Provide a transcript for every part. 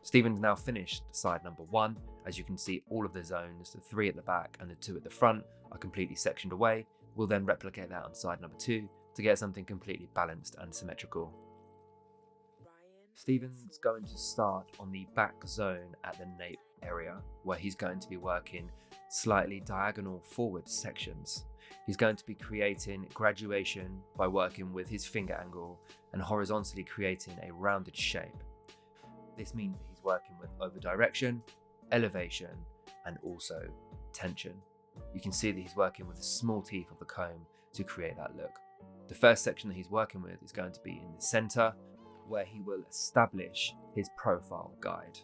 Stephen's now finished side number 1. As you can see, all of the zones, the 3 at the back and the 2 at the front, are completely sectioned away. We'll then replicate that on side number 2 to get something completely balanced and symmetrical. Stephen's going to start on the back zone at the nape area, where he's going to be working slightly diagonal forward sections. He's going to be creating graduation by working with his finger angle and horizontally creating a rounded shape. This means that he's working with over direction, elevation, and also tension. You can see that he's working with the small teeth of the comb to create that look. The first section that he's working with is going to be in the center, where he will establish his profile guide.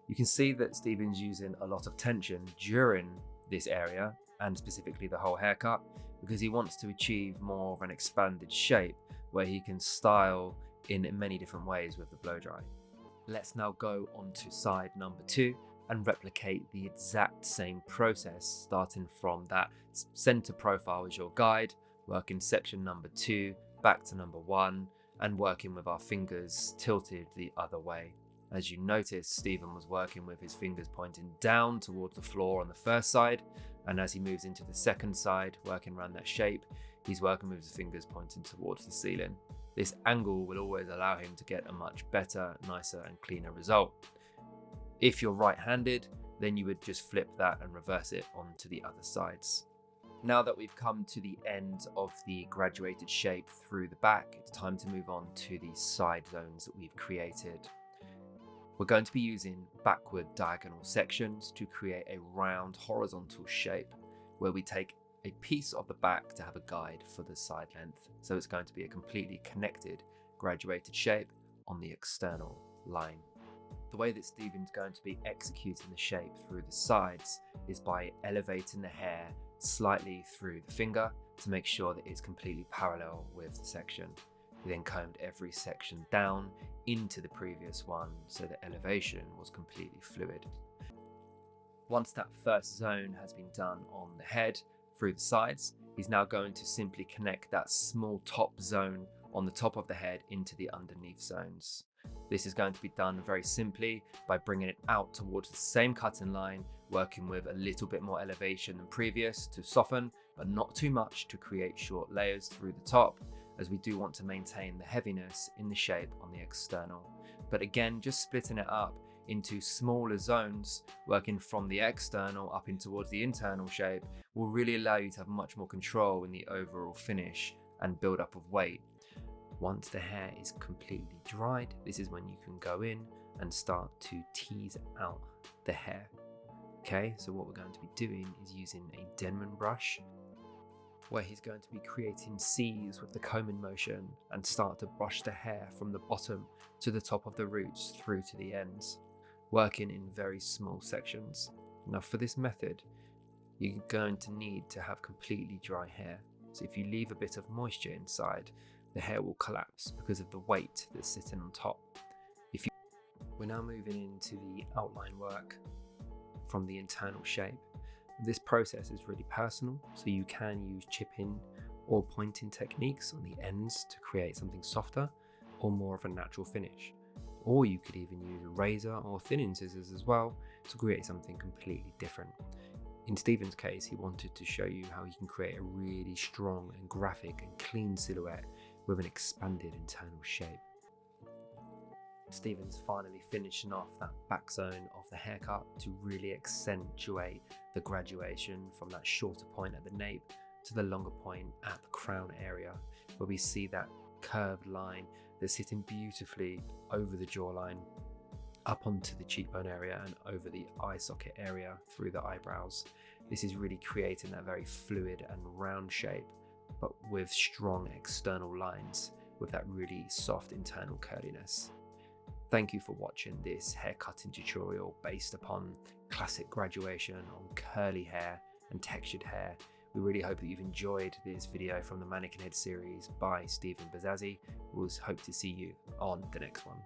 You can see that Stephen's using a lot of tension during this area, and specifically the whole haircut, because he wants to achieve more of an expanded shape where he can style in many different ways with the blow dry. Let's now go on to side number 2 and replicate the exact same process, starting from that center profile as your guide, working section number 2 back to number 1, and working with our fingers tilted the other way. As you notice, Stephen was working with his fingers pointing down towards the floor on the first side, and as he moves into the second side, working around that shape, he's working with his fingers pointing towards the ceiling. This angle will always allow him to get a much better, nicer and cleaner result. If you're right-handed, then you would just flip that and reverse it onto the other sides. Now that we've come to the end of the graduated shape through the back, it's time to move on to the side zones that we've created. We're going to be using backward diagonal sections to create a round horizontal shape where we take a piece of the back to have a guide for the side length. So it's going to be a completely connected graduated shape on the external line. The way that Stephen's going to be executing the shape through the sides is by elevating the hair slightly through the finger to make sure that it's completely parallel with the section. He then combed every section down into the previous one so the elevation was completely fluid. Once that first zone has been done on the head through the sides, he's now going to simply connect that small top zone on the top of the head into the underneath zones. This is going to be done very simply by bringing it out towards the same cutting line, working with a little bit more elevation than previous to soften, but not too much to create short layers through the top, as we do want to maintain the heaviness in the shape on the external. But again, just splitting it up into smaller zones, working from the external up in towards the internal shape, will really allow you to have much more control in the overall finish and build up of weight. Once the hair is completely dried, this is when you can go in and start to tease out the hair. Okay, so what we're going to be doing is using a Denman brush, where he's going to be creating C's with the combing motion and start to brush the hair from the bottom to the top of the roots through to the ends, working in very small sections. Now for this method, you're going to need to have completely dry hair. So if you leave a bit of moisture inside, the hair will collapse because of the weight that's sitting on top. We're now moving into the outline work from the internal shape. This process is really personal, so you can use chipping or pointing techniques on the ends to create something softer or more of a natural finish. Or you could even use a razor or thinning scissors as well to create something completely different. In Stephen's case, he wanted to show you how he can create a really strong and graphic and clean silhouette with an expanded internal shape. Stephen's finally finishing off that back zone of the haircut to really accentuate the graduation from that shorter point at the nape to the longer point at the crown area, where we see that curved line that's sitting beautifully over the jawline, up onto the cheekbone area and over the eye socket area through the eyebrows. This is really creating that very fluid and round shape, but with strong external lines with that really soft internal curliness. Thank you for watching this haircutting tutorial based upon classic graduation on curly hair and textured hair. We really hope that you've enjoyed this video from the Mannequin Head series by Stephen Bezazi. We'll hope to see you on the next one.